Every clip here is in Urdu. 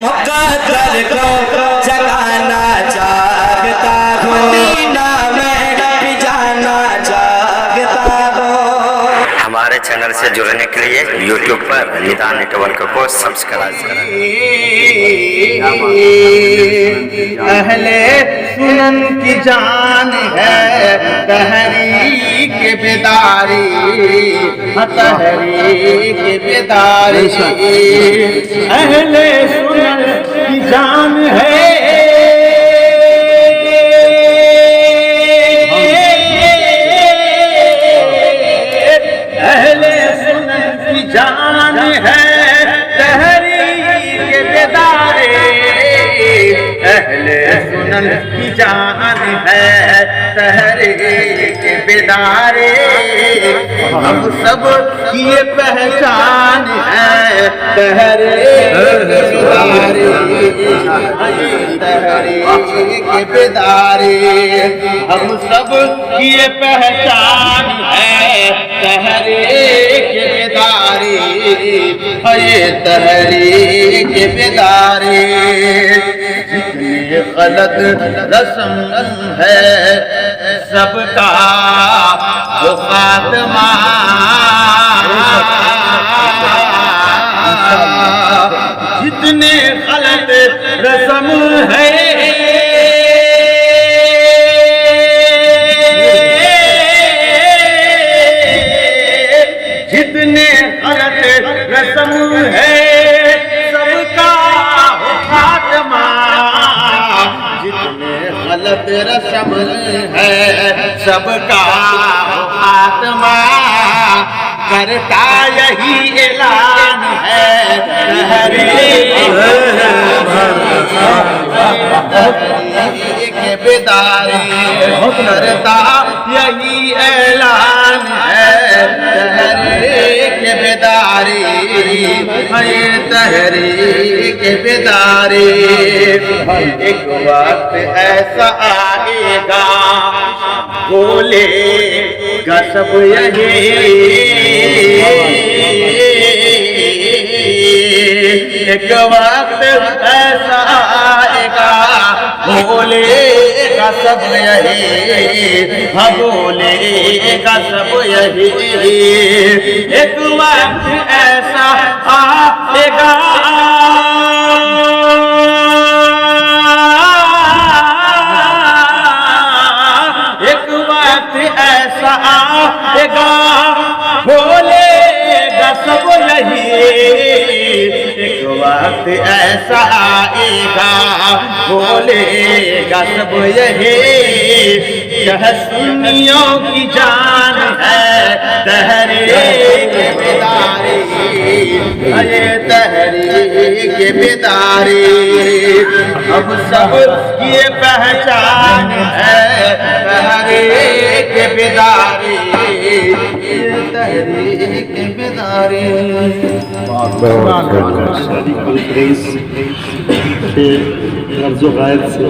مقدر کو جگانا چاہتا ہوں، مدینہ میں بھی جانا چاہتا ہوں۔ ہمارے چینل سے جڑنے کے لیے یوٹیوب پر ندا نیٹورک کو سبسکرائب کریں۔ اہل سنن کی جان ہے تحریک بیداری، تحریک بیداری، اہل سنن کی جان ہے جان ہے تحریک بیداری، اہل سنن کی جان ہے تحریک بیداری، ہم سب کی یہ پہچان ہے تحریک بیداری، تحریک بیداری، ہم سب کی یہ پہچان ہے تحریک بیداری، یہ تحریک بیداری، جتنی غلط رسم ہے سب کا وہ خاتمہ، جتنے غلط رسم ہے جتنے غلط رسم ہے سب کا خاتمہ، جتنے غلط رسم ہے سب کا خاتمہ، کرتا یہی اعلان ہے تحریک بیداری، کرتا یہی اعلان ہے تحریک بیداری، تحریک بیداری، ایک وقت ایسا آئے گا بولے گا سب یہی، ایک وقت ایسا آئے گا بولے گا سب یہی، ہاں بولے گا سب یہی، ایک وقت ایسا آئے گا ایک وقت ایسا آئے گا بولے گا سب یہی، ایک وقت ایسا آئے گا بولے گا سب یہی، یہ سنیوں کی جان ہے تحریک بیداری، یہ تحریک بیداری، ہم سب کی پہچان ہے تحریک بیداری، تحریک بیداری۔ شادی کانفرنس کے غرض و غائب سے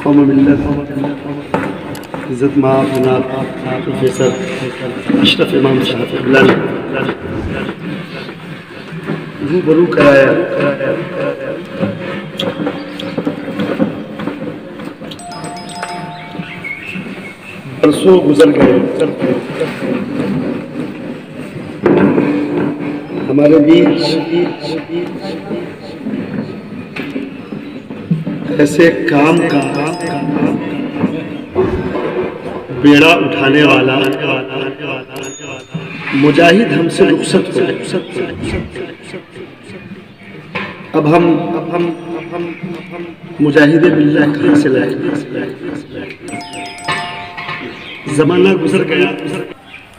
قوم ملت عزت مآب جناب پروفیسر اشرف امام صاحب قبلہ روبرو کرایا، برسوں گزر گئے، ہمارے بیچ ایسے کام کا بیڑا اٹھانے والا مجاہد ہم سے رخصت ہو، اب ہم مجاہد باللہ کہاں سے لائیں؟ زمانہ گزر گیا،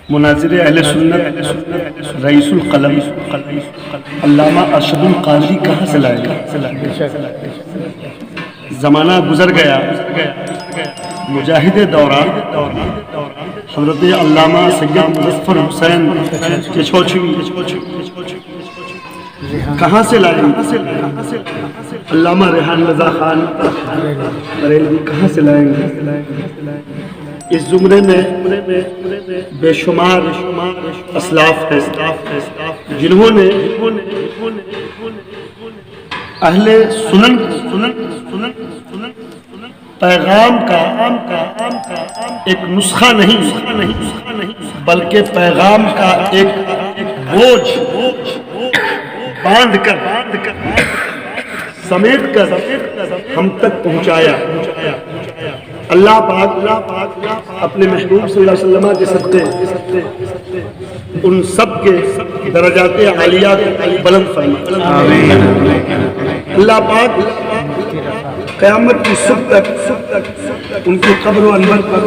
مناظر اہل سنت رئیس القلم علامہ ارشد القادری کہاں سے لائے؟ زمانہ گزر گیا، مجاہد دوران حضرت علامہ سید مظفر حسین چچوچوی کہاں سے لائے؟ علامہ ریحان رضا خان بریلوی کہاں سے لائیں گے؟ اس زمرے میں بے شمار اسلاف ہیں جنہوں نے اہل سنن پیغام کا ایک نسخہ نہیں بلکہ پیغام کا ایک بوجھ باندھ کر سمیٹ کر ہم تک پہنچایا۔ اللہ پاک اپنے محبوب صلی اللہ علیہ وسلم کے صدقے ان سب کے درجات عالیہ بلند فرمائے۔ اللہ پاک قیامت کی صبح تک ان کی قبر و انور پر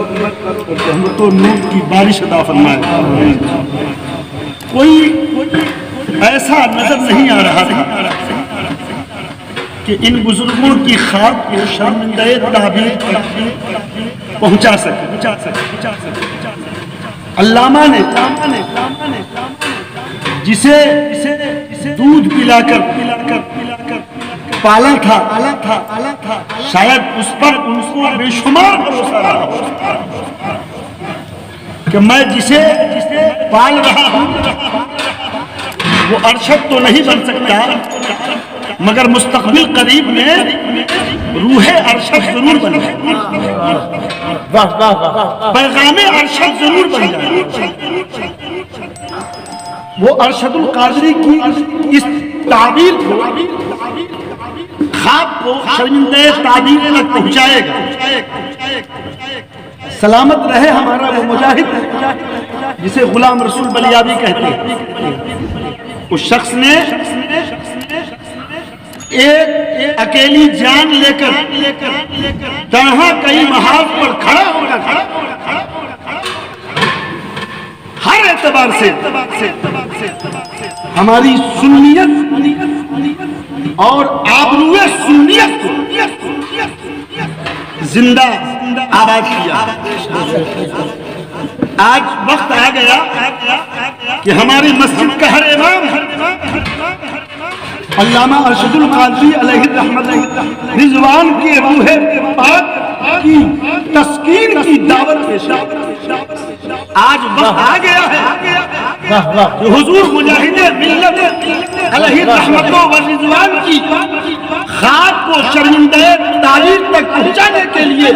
رحمت و نور کی بارش عطا فرمائے۔ کوئی ایسا نظر نہیں آ رہا تھا کہ ان بزرگوں کی خاک کو شرمندہ تعبیر پہنچا سکے۔ علامہ نے جسے دودھ پلا کر پالا تھا شاید اس پر ان کو بے شمار بھروسہ رہا کہ میں جسے پال رہا ہوں وہ ارشد تو نہیں بن سکتا مگر مستقبل قریب میں روح ارشد ضرور بن جائے، پیغام ارشد ضرور بن جائے۔ وہ ارشد القادری کی اس تعبیر کو خواب کو شرمندہ تعبیر تک پہنچائے گا۔ سلامت رہے ہمارا وہ مجاہد جسے غلام رسول بلیابی کہتے ہیں۔ اس شخص نے ایک اکیلی جان لے کر تنہا کئی محاذ پر کھڑا ہو کر ہر اعتبار سے ہماری سنیت اور آبروئے سنیت کو زندہ آباد کیا۔ آج وقت آ گیا کہ ہماری مسجد کا ہر امام علامہ ارشد القادری علیہ الرحمۃ رضوان کی روح پاک کی تسکین کی دعوت پیش۔ آج وقت آ گیا ہے کہ حضور مجاہد ملت علیہ الرحمۃ والرضوان کی خاک کو شرمندہ تعبیر تک پہنچانے کے لیے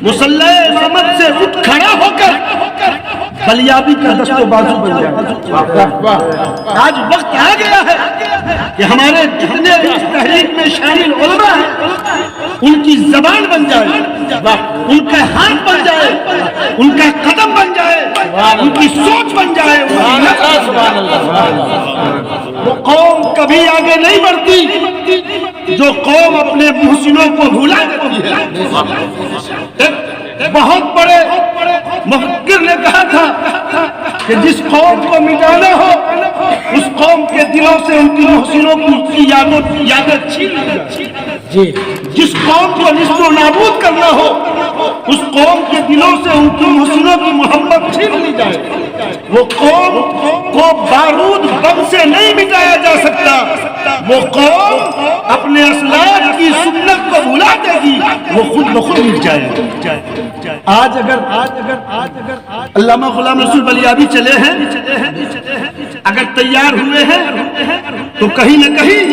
مصلی امامت سے اٹھ کھڑا ہو کر بلیابی کا دست و بازو بن جائے۔ آج وقت آ گیا ہے کہ ہمارے جتنے اس تحریک میں شامل علماء ہیں ان کی زبان بن جائے، ان کا ہاتھ بن جائے، ان کا قدم بن جائے، ان کی سوچ بن جائے۔ وہ قوم کبھی آگے نہیں بڑھتی جو قوم اپنے محسنوں کو بھلا دیتی ہے۔ بہت بڑے مفکر نے کہا تھا کہ جس قوم کو مٹانا ہو اس قوم کے دلوں سے ان کی محسنوں کی یادیں چھین لی جائے۔ جس قوم کو نصب و نابود کرنا ہو اس قوم کے دلوں سے ان کی محسنوں کی محبت چھین لی جائے۔ وہ قوم کو بارود بم سے نہیں مٹایا جا سکتا، وہ قوم اپنے اسلاف کی سنت کو بھلا دے گی، وہ خود بخود مٹ جائے۔ آج اگر علامہ غلام رسول بلیابی چلے ہیں، اگر تیار ہوئے ہیں تو کہیں نہ کہیں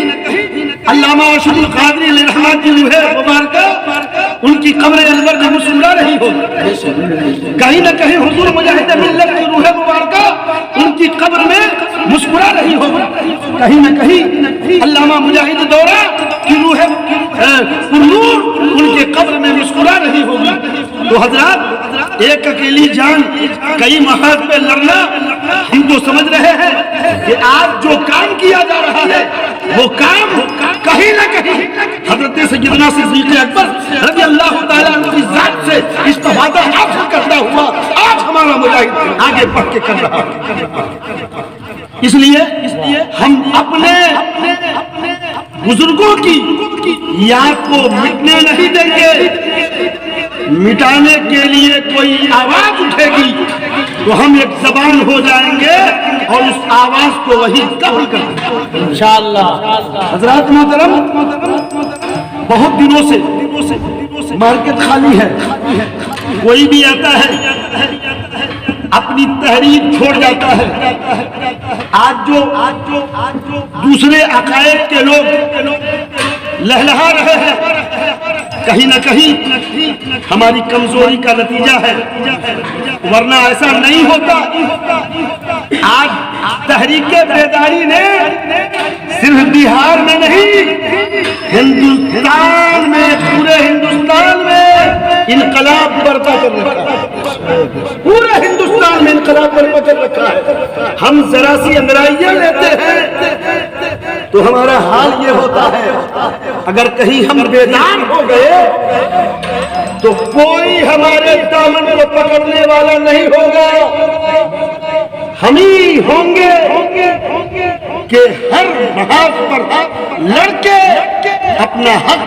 علامہ ارشد القادری علیہ الرحمۃ کی روح مبارکہ ان کی قبر انور میں مسلح رہی ہو، کہیں نہ کہیں حضور مجاہد ملت کی روح مبارکہ ان کی قبر میں مسکرا رہی ہو، کہیں نہ کہیں علامہ مجاہد دورہ کی روح نور ان کے قبر میں مسکرا رہی ہوگی۔ تو حضرات، ایک اکیلی جان کئی محاذ پہ لڑنا، ہم تو سمجھ رہے ہیں کہ آج جو کام کیا جا رہا ہے وہ کام کہیں نہ کہیں حضرت سیدنا صدیق اکبر رضی اللہ تعالیٰ عنہ کی ذات سے استفادہ حاصل کرتا ہوا آج ہمارا مجاہد آگے بڑھ کے کر رہا ہے۔ اس لیے ہم اپنے بزرگوں کی یاد کو مٹنے نہیں دیں گے۔ مٹانے کے لیے کوئی آواز اٹھے گی تو ہم ایک زبان ہو جائیں گے اور اس آواز کو وہی قبول کر دیں گے انشاءاللہ۔ حضرات محترم، بہت دنوں سے مارکیٹ خالی ہے، کوئی بھی آتا ہے اپنی تحریر چھوڑ جاتا ہے. آج جو دوسرے عقائد کے لوگ لہلہا رہے ہیں کہیں نہ کہیں ہماری کمزوری کا نتیجہ ہے، ورنہ ایسا نہیں ہوتا. آج تحریک بیداری نے صرف بہار میں نہیں، ہندوستان میں، پورے ہندوستان میں انقلاب برپا کر رکھا ہے. پورے ہندوستان میں انقلاب برپا کر رکھا ہے. ہم ذرا سی انگرائیاں لیتے ہیں تو ہمارا حال یہ ہوتا ہے. اگر کہیں ہم بیدار ہو گئے تو کوئی ہمارے دامن کو پکڑنے والا نہیں ہوگا. ہم ہی ہوں گے کہ ہر محاذ پر لڑکے اپنا حق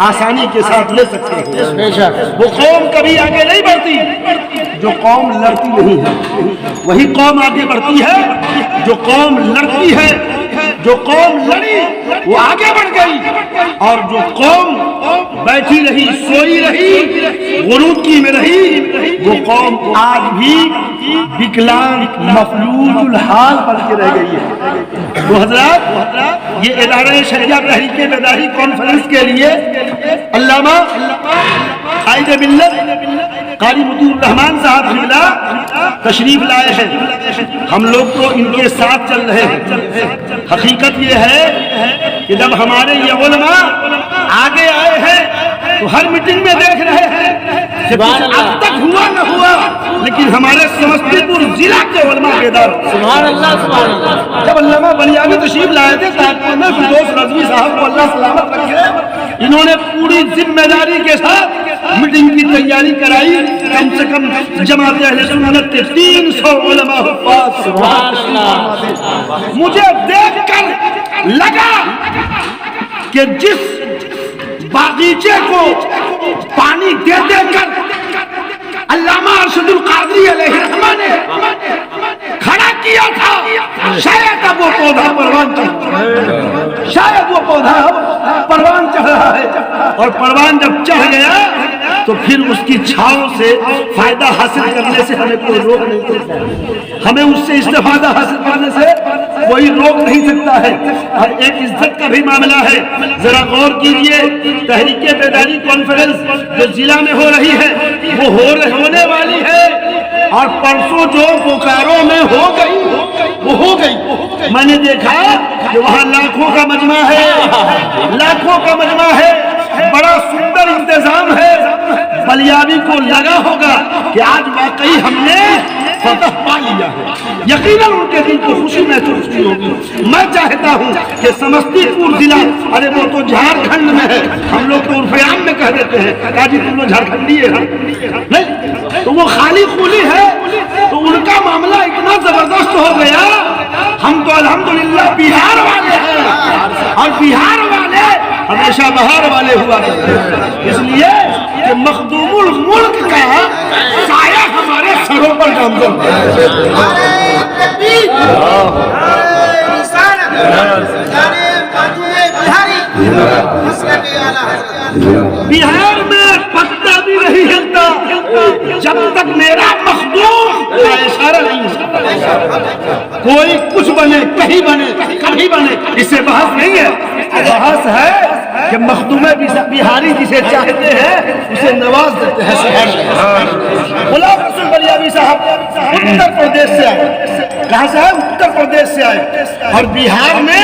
آسانی کے ساتھ لے سکتے ہیں. وہ قوم کبھی آگے نہیں بڑھتی جو قوم لڑتی نہیں ہے، وہی قوم آگے بڑھتی ہے جو قوم لڑتی ہے. جو قوم لڑی وہ آگے بڑھ گئی، اور جو قوم بیٹھی رہی، سوئی رہی، غنودگی میں رہی، وہ قوم آج بھی وکلانگ مفلوج الحال بن کے رہ گئی ہے. تو حضرات، یہ ادارہ شریعہ تحریک بیداری کانفرنس کے لیے علامہ قائد ملت قاری مطیع الرحمان صاحب قبلہ تشریف لائے ہیں. ہم لوگ تو ان کے ساتھ چل رہے ہیں. حقیقت یہ ہے کہ جب ہمارے یہ علماء آگے آئے ہیں تو ہر میٹنگ میں دیکھ رہے ہیں کہ اب تک ہوا نہ ہوا، لیکن ہمارے سمستی پور ضلع کے علماء بیدار. سبحان اللہ، سبحان اللہ. جب علامہ بلیابی تشریف لائے تھے تاجپور میں، فردوس رضوی صاحب کو اللہ سلامت رکھے، انہوں نے پوری ذمہ داری کے ساتھ میٹنگ کی تیاری کرائی. کم سے کم جماعت اہل سنت کے 300 علماء حفاظ. سبحان اللہ. مجھے دیکھ کر لگا کہ جس باغیچے کو پانی دے دے کر علامہ ارشد القادری علیہ الرحمہ نے کھڑا کیا تھا، شاید اب وہ پودا پروان چڑھ، شاید وہ پودا پروان چڑھ رہا ہے. اور پروان جب چڑھ گیا تو پھر اس کی چھاؤں سے فائدہ حاصل کرنے سے ہمیں کوئی روک نہیں سکتا. ہمیں اس سے استفادہ حاصل کرنے سے کوئی روک نہیں سکتا ہے. اور ایک عزت کا بھی معاملہ ہے. ذرا غور کیجئے، تحریک بیداری کانفرنس جو ضلع میں ہو رہی ہے وہ ہونے والی ہے، اور پرسوں جو بوکارو میں ہو گئی وہ ہو گئی. میں نے دیکھا کہ وہاں لاکھوں کا مجمع ہے، لاکھوں کا مجمع ہے، بڑا سندر انتظام ہے. بلیابی کو لگا ہوگا کہ آج واقعی ہم نے فتح پا لیا ہے. یقیناً ان کے دل کو خوشی محسوس کی ہوگی. میں چاہتا ہوں کہ سمستی پور ضلع، ارے وہ تو جھارکھنڈ میں ہے، ہم لوگ تو عرف عام میں کہہ دیتے ہیں کہ تم لوگ جھارکھنڈی ہے نہیں، تو وہ خالی خولی ہے. تو ان کا معاملہ اتنا زبردست ہو گیا. ہم تو الحمدللہ بہار والے ہیں، اور بہار والے ہمیشہ بہار والے ہوا کرتے ہیں. اس لیے کہ مخدوم الملک کا سایہ ہمارے سروں پر گامزن ہے. بہار میں پتا بھی نہیں ہلتا جب تک میرا مخدوم کا اشارہ نہیں ہوتا. کوئی کچھ بنے، کہیں بنے، کبھی بنے، اس سے بحث نہیں ہے. بحث ہے کہ مخدوم بہاری جسے چاہتے ہیں اسے نواز دیتے ہیں. غلام رسول بلیابی صاحب اتر پردیش سے آئے. کہاں سے آئے؟ اتر پردیش سے آئے، اور بہار میں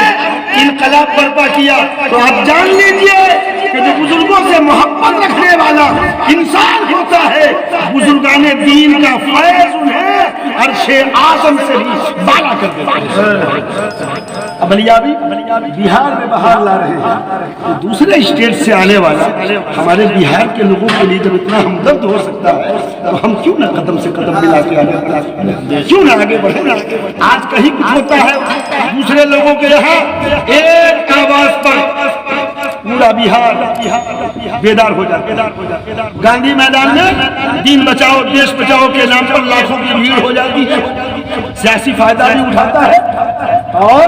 انقلاب برپا کیا. تو آپ جان لیجئے کہ جو بزرگوں سے محبت رکھنے والا انسان ہوتا ہے، بزرگان دین کا فیض انہیں عرش اعظم سے بھی بالا کر دیتا ہے. بلیابی بہار میں بہار لا رہے ہیں. دوسرے اسٹیٹ سے آنے والا ہمارے بہار کے لوگوں کے لیے جب اتنا ہمدرد ہو سکتا ہے تو ہم کیوں نہ قدم سے قدم ملا کے آگے، کیوں نہ آگے بڑھیں. آج کہیں کچھ ہوتا ہے دوسرے لوگوں کے یہاں ایک آواز پر پورا بہار بیدار ہو جاتا. گاندھی میدان میں دین بچاؤ دیش بچاؤ کے نام پر لاکھوں کی بھیڑ ہو جاتی ہے. سیاسی فائدہ بھی اٹھاتا ہے اور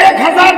1000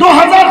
2000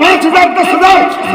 5000 10,000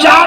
4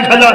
1000।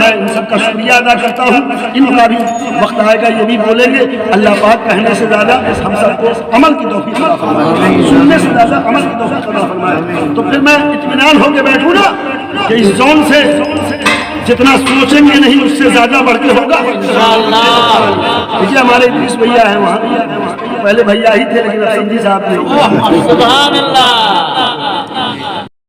میں ان سب کا شکریہ ادا کرتا ہوں. ان کا بھی وقت آئے گا یہ بھی بولیں گے. اللہ پاک کہنے سے زیادہ ہم سب کو عمل کی توفیق عطا فرمائے, سننے سے زیادہ عمل کی توفیق عطا فرمائے. تو پھر میں اطمینان ہو کے بیٹھوں نا کہ اس زون سے جتنا سوچیں گے نہیں اس سے زیادہ بڑھ کے ہوگا انشاءاللہ. دیکھیے ہمارے ادریس بھیا ہیں وہاں, پہلے بھیا ہی تھے لیکن اب سمجھی صاحب نے. سبحان اللہ.